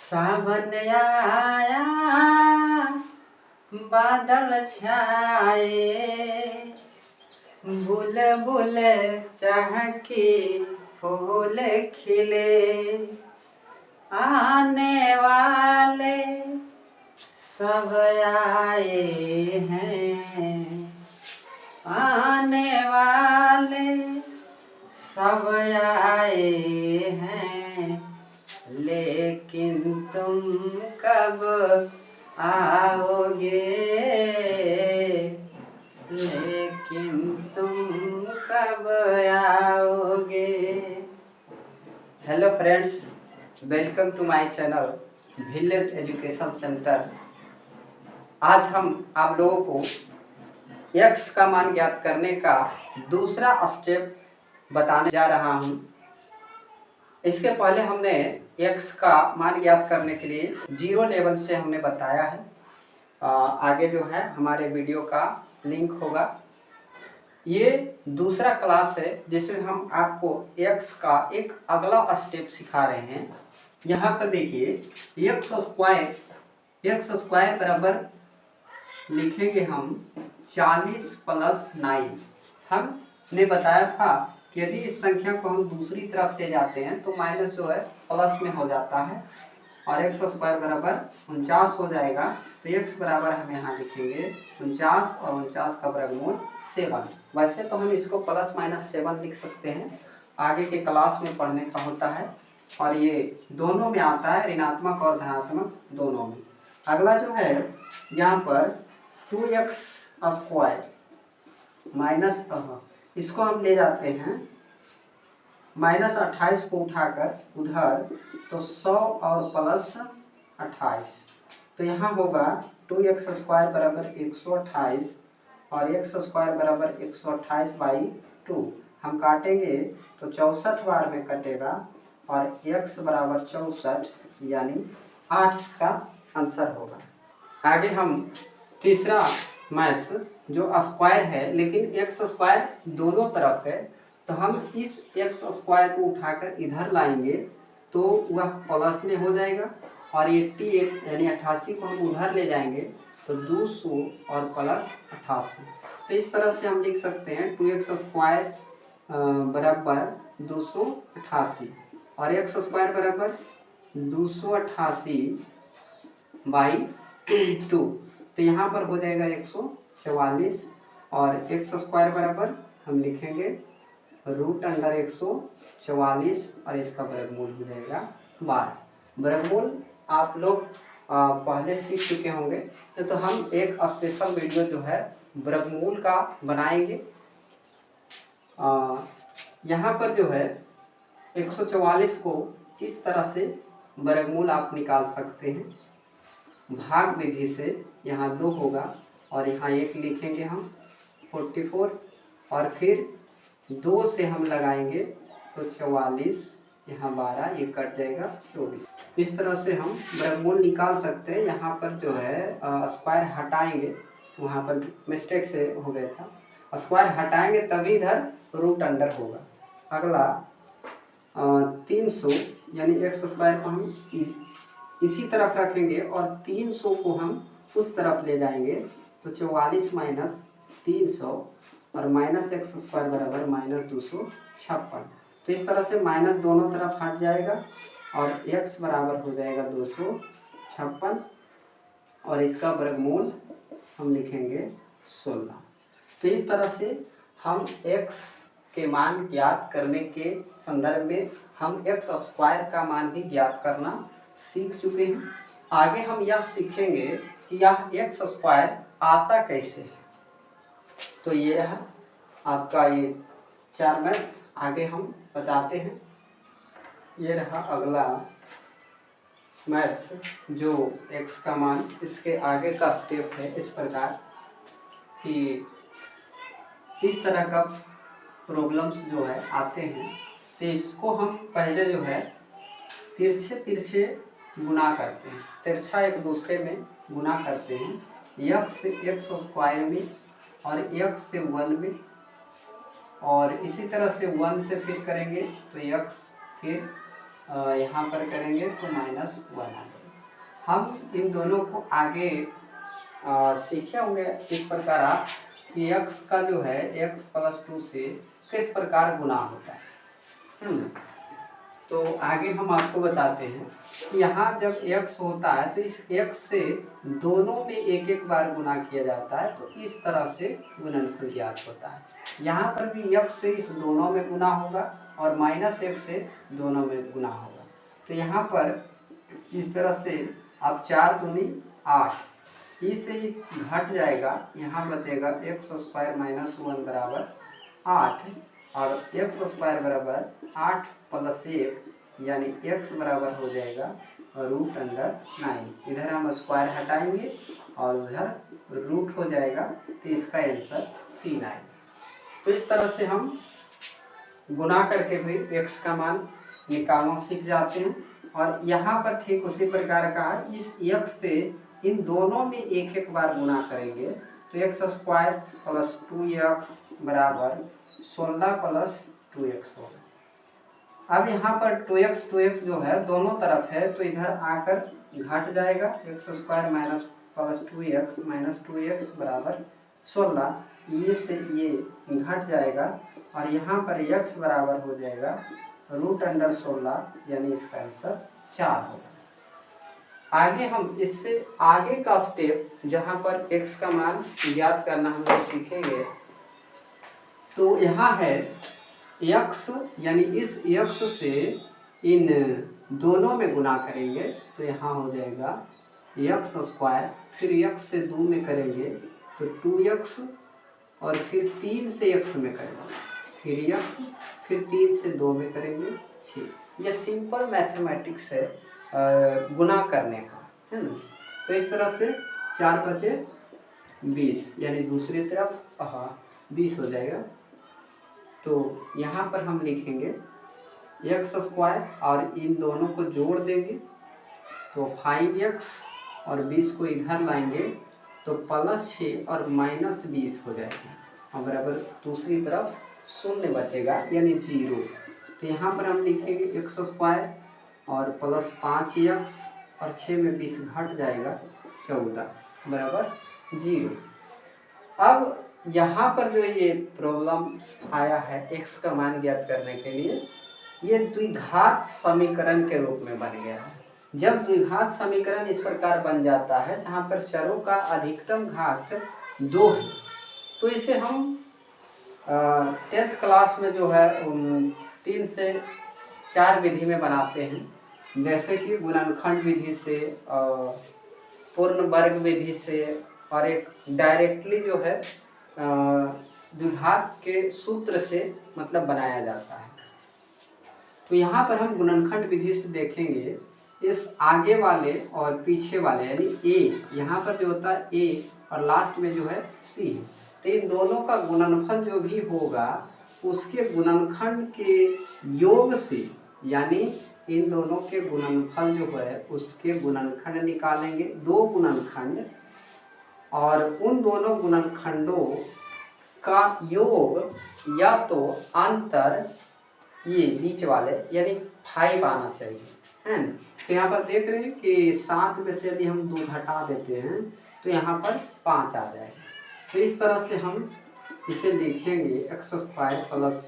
सावन आया बादल छाए, बुलबुल चहकी फूल खिले, आने वाले सब आए हैं, आने वाले सब आए हैं, लेकिन तुम कब आओगे, लेकिन तुम कब आओगे। Hello friends, welcome to my channel village education centre. आज हम आप लोगों को x का मान ज्ञात करने का दूसरा स्टेप बताने जा रहा हूं। इसके पहले हमने x का मान ज्ञात करने के लिए जीरो लेवल से हमने बताया है। आगे जो है हमारे वीडियो का लिंक होगा। ये दूसरा क्लास है जिसमें हम आपको x का एक अगला स्टेप सिखा रहे हैं। यहाँ पर देखिए एक्स स्क्वायर बराबर लिखेंगे हम 40 + 9। हमने बताया था कि यदि इस संख्या को हम दूसरी तरफ ले जाते हैं तो माइनस जो है प्लस में हो जाता है और एक्स स्क्वायर बराबर 49 हो जाएगा। तो x बराबर हम यहाँ लिखेंगे 49 और 49 का वर्गमूल 7। वैसे तो हम इसको ±7 लिख सकते हैं, आगे के क्लास में पढ़ने का होता है और ये दोनों में आता है, ऋणात्मक और धनात्मक दोनों में। अगला जो है यहाँ पर 2x स्क्वायर माइनस, इसको हम ले जाते हैं -28 को उठाकर उधर, तो 100 और +28, तो यहाँ होगा 2x स्क्वायर बराबर 128 और x स्क्वायर बराबर 128/2। हम काटेंगे तो 64 बार में कटेगा और x बराबर 64 यानी 8 इसका आंसर होगा। आगे हम तीसरा मैथ्स जो स्क्वायर है लेकिन x स्क्वायर दोनों तरफ है, तो हम इस x स्क्वायर को उठाकर इधर लाएंगे तो वह प्लस में हो जाएगा और ये 88 यानी 88 को हम उधर ले जाएंगे तो 200 और +88। तो इस तरह से हम लिख सकते हैं 2x स्क्वायर बराबर 288 और x स्क्वायर बराबर 288/2। तो यहाँ पर हो जाएगा 144 और x स्क्वायर बराबर हम लिखेंगे √144 और इसका वर्गमूल हो जाएगा 12। वर्गमूल आप लोग पहले सीख चुके होंगे, तो हम एक स्पेशल वीडियो जो है वर्गमूल का बनाएंगे। यहाँ पर जो है 144 को इस तरह से वर्गमूल आप निकाल सकते हैं भाग विधि से। यहाँ 2 होगा और यहाँ 1 लिखेंगे हम 44 और फिर 2 से हम लगाएंगे तो 44, यहाँ 12, ये कट जाएगा 24। इस तरह से हम वर्गमूल निकाल सकते हैं। यहाँ पर जो है स्क्वायर हटाएंगे, वहाँ पर मिस्टेक से हो गया था, स्क्वायर हटाएंगे तभी इधर √अंडर होगा। अगला 300 यानी x स्क्वायर को हम इसी तरफ रखेंगे और 300 को हम उस तरफ ले जाएंगे तो 44 - 300 और -x स्क्वायर बराबर -256। तो इस तरह से माइनस दोनों तरफ हट जाएगा और x बराबर हो जाएगा 256 और इसका वर्गमूल हम लिखेंगे 16। तो इस तरह से हम x के मान ज्ञात करने के संदर्भ में हम x स्क्वायर का मान भी ज्ञात करना सीख चुके हैं। आगे हम यह सीखेंगे कि यह x स्क्वायर आता कैसे है। तो ये रहा आपका ये 4 मैथ्स, आगे हम बताते हैं। ये रहा अगला मैथ्स जो x का मान, इसके आगे का स्टेप है इस प्रकार कि इस तरह का प्रॉब्लम्स जो है आते हैं, तो इसको हम पहले जो है तिरछे गुना करते हैं, तिरछा एक दूसरे में गुना करते हैं, x स्क्वायर में और x से 1 में, और इसी तरह से 1 से फिर करेंगे तो x फिर यहाँ पर करेंगे तो -1 आ जाएगा। हम इन दोनों को आगे सीखे होंगे इस प्रकार आप कि x का जो है x + 2 से किस प्रकार गुना होता है। तो आगे हम आपको बताते हैं कि यहाँ जब x होता है तो इस x से दोनों में एक एक बार गुना किया जाता है, तो इस तरह से गुणनफल ज्ञात होता है। यहाँ पर भी x से इस दोनों में गुना होगा और -1 से दोनों में गुना होगा। तो यहाँ पर इस तरह से अब 4 दूनी 8, इससे इस घट जाएगा, यहाँ बचेगा x² - 1 बराबर 8 और x² बराबर 8 + 1 यानी x बराबर हो जाएगा √9। इधर हम स्क्वायर हटाएंगे और उधर रूट हो जाएगा, तो इसका आंसर 3 आएगा। तो इस तरह से हम गुना करके भी x का मान निकालना सीख जाते हैं। और यहाँ पर ठीक उसी प्रकार का है, इस x से इन दोनों में एक एक बार गुना करेंगे तो x² + 2x बराबर 16 + 2x होगा। अब यहाँ पर 2x जो है दोनों तरफ है, तो इधर आकर घट जाएगा, x² + 2x - 2x बराबर 16, ये से ये घट जाएगा और यहाँ पर x बराबर हो जाएगा √16 यानी इसका आंसर 4 होगा। आगे हम इससे आगे का स्टेप जहाँ पर x का मान ज्ञात करना हम लोग सीखेंगे, तो यहाँ है x यानी इस x से इन दोनों में गुना करेंगे तो यहाँ हो जाएगा x², फिर x से 2 में करेंगे तो 2x और फिर 3 से x में करेंगे, फिर x, फिर 3 से 2 में करेंगे 6। यह सिंपल मैथमेटिक्स है गुना करने का, है ना। तो इस तरह से 4 बचे 20 यानी दूसरी तरफ 20 हो जाएगा। तो यहाँ पर हम लिखेंगे x² और इन दोनों को जोड़ देंगे तो 5x और 20 को इधर लाएंगे तो +6 और -20 हो जाएगा और बराबर दूसरी तरफ 0 बचेगा यानी 0। तो यहाँ पर हम लिखेंगे x² और +5x और 6 में 20 घट जाएगा 14 बराबर 0। अब यहाँ पर जो ये प्रॉब्लम आया है x का मान ज्ञात करने के लिए, ये द्विघात समीकरण के रूप में बन गया है। जब द्विघात समीकरण इस प्रकार बन जाता है जहाँ पर चरों का अधिकतम घात 2 है, तो इसे हम 10th क्लास में जो है 3 से 4 विधि में बनाते हैं, जैसे कि गुणनखंड विधि से, पूर्ण वर्ग विधि से और एक डायरेक्टली जो है द्विघात के सूत्र से मतलब बनाया जाता है। तो यहाँ पर हम गुणनखंड विधि से देखेंगे, इस आगे वाले और पीछे वाले यानी a, यहाँ पर जो होता है a और लास्ट में जो है c है, तो इन दोनों का गुणनफल जो भी होगा उसके गुणनखंड के योग से, यानी इन दोनों के गुणनफल जो है उसके गुणनखंड निकालेंगे, 2 गुणनखंड, और उन दोनों गुणनखंडों का योग या तो अंतर ये बीच वाले यानी 5 आना चाहिए, है ना। तो यहाँ पर देख रहे हैं कि 7 में से यदि हम 2 घटा देते हैं तो यहाँ पर 5 आ जाएगा। तो इस तरह से हम इसे लिखेंगे x² +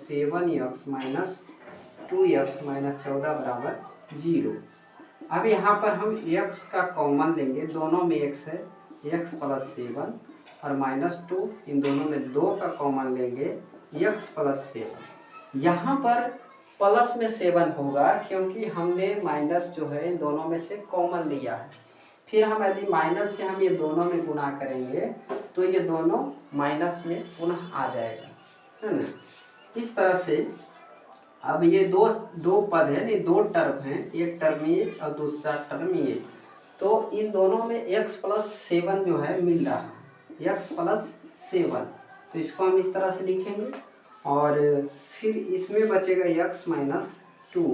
7x - 2x - 14 बराबर 0। अब यहाँ पर हम x का कॉमन लेंगे, दोनों में x है, x + 7 और -2, इन दोनों में 2 का कॉमन लेंगे, x + 7। यहाँ पर प्लस में 7 होगा क्योंकि हमने माइनस जो है इन दोनों में से कॉमन लिया है। फिर हम यदि माइनस से हम ये दोनों में गुना करेंगे तो ये दोनों माइनस में पुनः आ जाएगा, है ना। इस तरह से अब ये दो पद है, ये 2 टर्म हैं, एक टर्म ये और दूसरा टर्म ये, तो इन दोनों में x + 7 जो है मिल रहा है, x + 7, तो इसको हम इस तरह से लिखेंगे और फिर इसमें बचेगा x - 2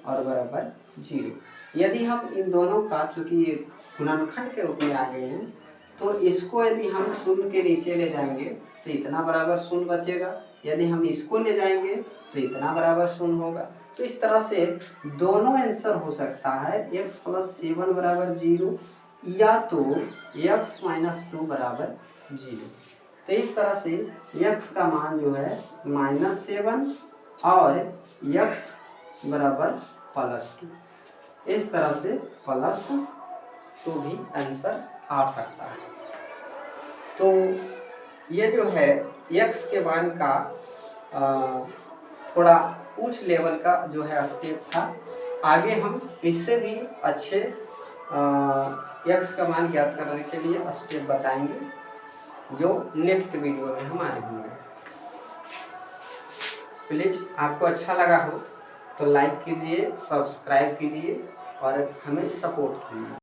और बराबर 0। यदि हम इन दोनों का, चूँकि ये गुणनखंड के रूप में आ गए हैं, तो इसको यदि हम 0 के नीचे ले जाएंगे तो इतना बराबर 0 बचेगा, यदि हम इसको ले जाएंगे तो इतना बराबर 0 होगा। तो इस तरह से दोनों आंसर हो सकता है, x + 7 = 0 या तो x - 2 = 0। तो इस तरह से x का मान जो है -7 और x = +2, इस तरह से +2 भी आंसर आ सकता है। तो ये जो है x के मान का थोड़ा उच्च लेवल का जो है स्टेप था। आगे हम इससे भी अच्छे x का मान ज्ञात करने के लिए स्टेप बताएंगे, जो नेक्स्ट वीडियो में हम आने होंगे। प्लीज़ आपको अच्छा लगा हो तो लाइक कीजिए, सब्सक्राइब कीजिए और हमें सपोर्ट कीजिए।